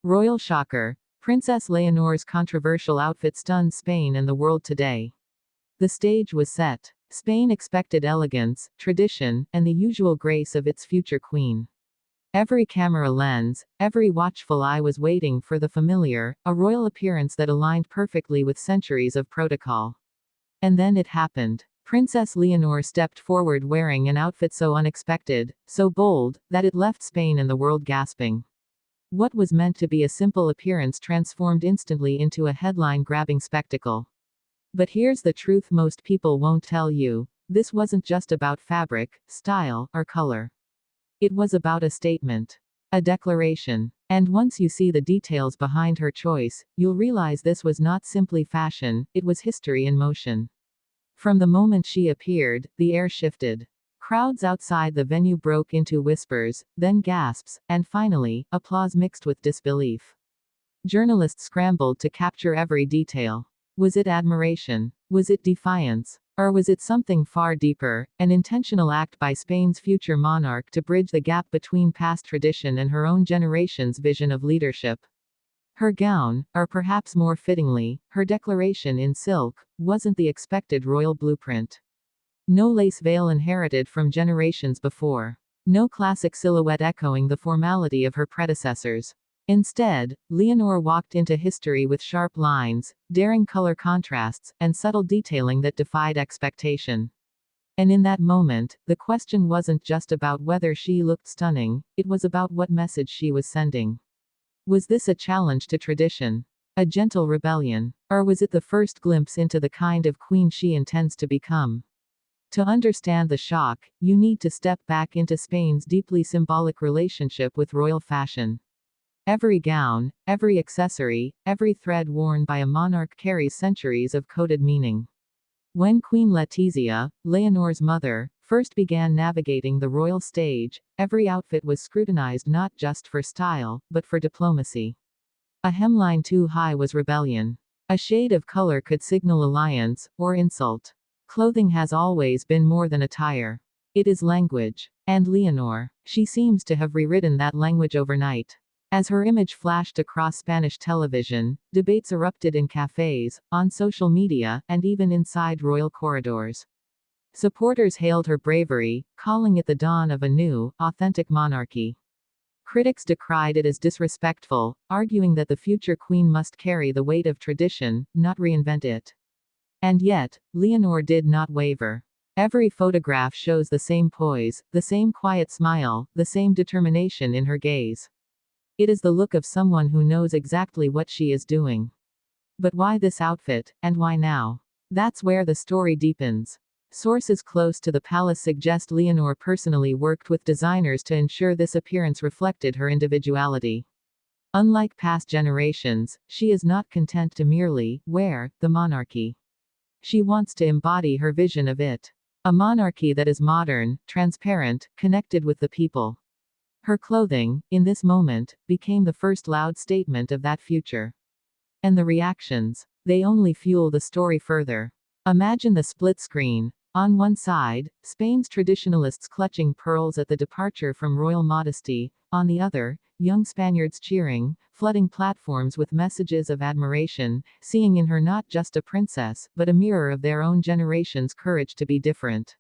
Royal shocker. Princess Leonor's controversial outfit stuns Spain and the world today. The stage was set. Spain expected elegance, tradition, and the usual grace of its future queen. Every camera lens, every watchful eye was waiting for the familiar, a royal appearance that aligned perfectly with centuries of protocol. And then it happened. Princess Leonor stepped forward wearing an outfit so unexpected, so bold, that it left Spain and the world gasping. What was meant to be a simple appearance transformed instantly into a headline-grabbing spectacle. But here's the truth most people won't tell you. This wasn't just about fabric, style, or color. It was about a statement. A declaration. And once you see the details behind her choice, you'll realize this was not simply fashion, it was history in motion. From the moment she appeared, the air shifted. Crowds outside the venue broke into whispers, then gasps, and finally, applause mixed with disbelief. Journalists scrambled to capture every detail. Was it admiration? Was it defiance? Or was it something far deeper, an intentional act by Spain's future monarch to bridge the gap between past tradition and her own generation's vision of leadership? Her gown, or perhaps more fittingly, her declaration in silk, wasn't the expected royal blueprint. No lace veil inherited from generations before. No classic silhouette echoing the formality of her predecessors. Instead, Leonor walked into history with sharp lines, daring color contrasts, and subtle detailing that defied expectation. And in that moment, the question wasn't just about whether she looked stunning, it was about what message she was sending. Was this a challenge to tradition? A gentle rebellion? Or was it the first glimpse into the kind of queen she intends to become? To understand the shock, you need to step back into Spain's deeply symbolic relationship with royal fashion. Every gown, every accessory, every thread worn by a monarch carries centuries of coded meaning. When Queen Letizia, Leonor's mother, first began navigating the royal stage, every outfit was scrutinized not just for style, but for diplomacy. A hemline too high was rebellion. A shade of color could signal alliance, or insult. Clothing has always been more than attire. It is language. And Leonor, she seems to have rewritten that language overnight. As her image flashed across Spanish television, debates erupted in cafes, on social media, and even inside royal corridors. Supporters hailed her bravery, calling it the dawn of a new, authentic monarchy. Critics decried it as disrespectful, arguing that the future queen must carry the weight of tradition, not reinvent it. And yet, Leonor did not waver. Every photograph shows the same poise, the same quiet smile, the same determination in her gaze. It is the look of someone who knows exactly what she is doing. But why this outfit, and why now? That's where the story deepens. Sources close to the palace suggest Leonor personally worked with designers to ensure this appearance reflected her individuality. Unlike past generations, she is not content to merely wear the monarchy. She wants to embody her vision of it. A monarchy that is modern, transparent, connected with the people. Her clothing, in this moment, became the first loud statement of that future. And the reactions, they only fuel the story further. Imagine the split screen. On one side, Spain's traditionalists clutching pearls at the departure from royal modesty. On the other, young Spaniards cheering, flooding platforms with messages of admiration, seeing in her not just a princess, but a mirror of their own generation's courage to be different.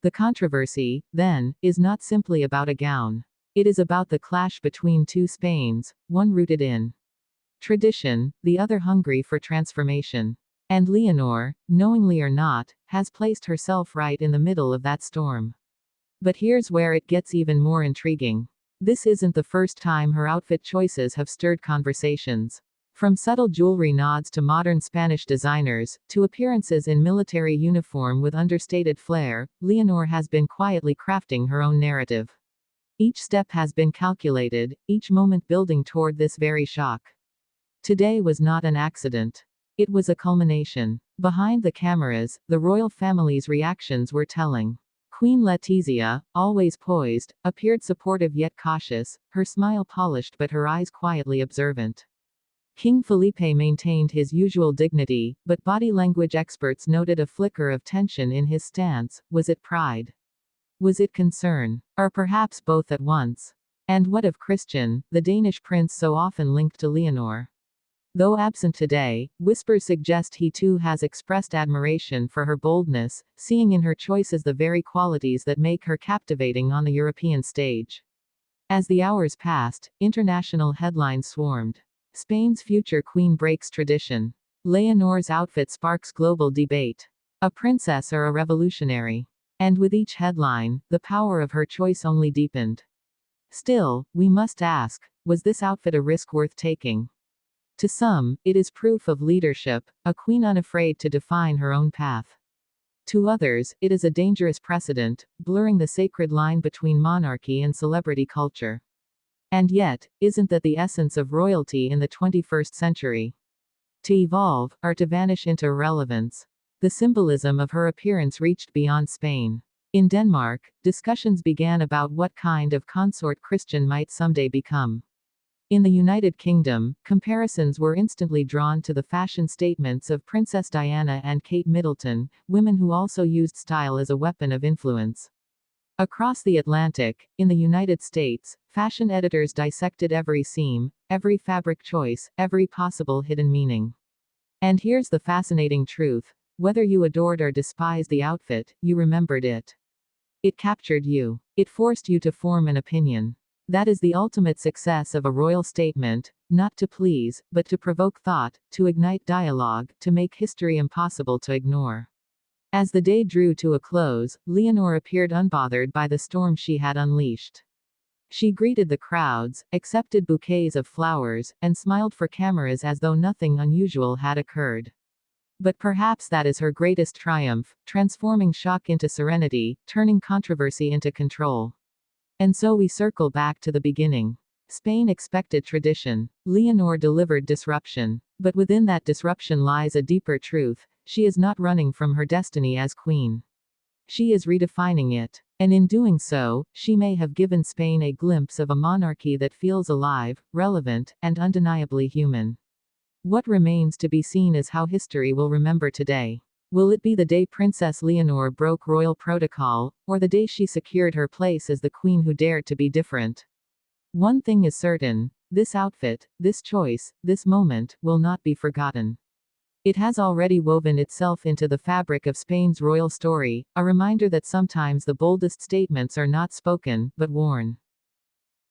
The controversy, then, is not simply about a gown. It is about the clash between two Spains, one rooted in tradition, the other hungry for transformation. And Leonor, knowingly or not, has placed herself right in the middle of that storm. But here's where it gets even more intriguing. This isn't the first time her outfit choices have stirred conversations. From subtle jewelry nods to modern Spanish designers, to appearances in military uniform with understated flair, Leonor has been quietly crafting her own narrative. Each step has been calculated, each moment building toward this very shock. Today was not an accident. It was a culmination. Behind the cameras, the royal family's reactions were telling. Queen Letizia, always poised, appeared supportive yet cautious, her smile polished but her eyes quietly observant. King Felipe maintained his usual dignity, but body language experts noted a flicker of tension in his stance. Was it pride? Was it concern? Or perhaps both at once? And what of Christian, the Danish prince so often linked to Leonor? Though absent today, whispers suggest he too has expressed admiration for her boldness, seeing in her choices the very qualities that make her captivating on the European stage. As the hours passed, international headlines swarmed. Spain's future queen breaks tradition. Leonor's outfit sparks global debate. A princess or a revolutionary? And with each headline, the power of her choice only deepened. Still, we must ask, was this outfit a risk worth taking? To some, it is proof of leadership, a queen unafraid to define her own path. To others, it is a dangerous precedent, blurring the sacred line between monarchy and celebrity culture. And yet, isn't that the essence of royalty in the 21st century? To evolve, or to vanish into irrelevance. The symbolism of her appearance reached beyond Spain. In Denmark, discussions began about what kind of consort Christian might someday become. In the United Kingdom, comparisons were instantly drawn to the fashion statements of Princess Diana and Kate Middleton, women who also used style as a weapon of influence. Across the Atlantic, in the United States, fashion editors dissected every seam, every fabric choice, every possible hidden meaning. And here's the fascinating truth: whether you adored or despised the outfit, you remembered it. It captured you. It forced you to form an opinion. That is the ultimate success of a royal statement, not to please, but to provoke thought, to ignite dialogue, to make history impossible to ignore. As the day drew to a close, Leonor appeared unbothered by the storm she had unleashed. She greeted the crowds, accepted bouquets of flowers, and smiled for cameras as though nothing unusual had occurred. But perhaps that is her greatest triumph, transforming shock into serenity, turning controversy into control. And so we circle back to the beginning. Spain expected tradition. Leonor delivered disruption. But within that disruption lies a deeper truth: she is not running from her destiny as queen. She is redefining it. And in doing so, she may have given Spain a glimpse of a monarchy that feels alive, relevant, and undeniably human. What remains to be seen is how history will remember today. Will it be the day Princess Leonor broke royal protocol, or the day she secured her place as the queen who dared to be different? One thing is certain: this outfit, this choice, this moment, will not be forgotten. It has already woven itself into the fabric of Spain's royal story, a reminder that sometimes the boldest statements are not spoken, but worn.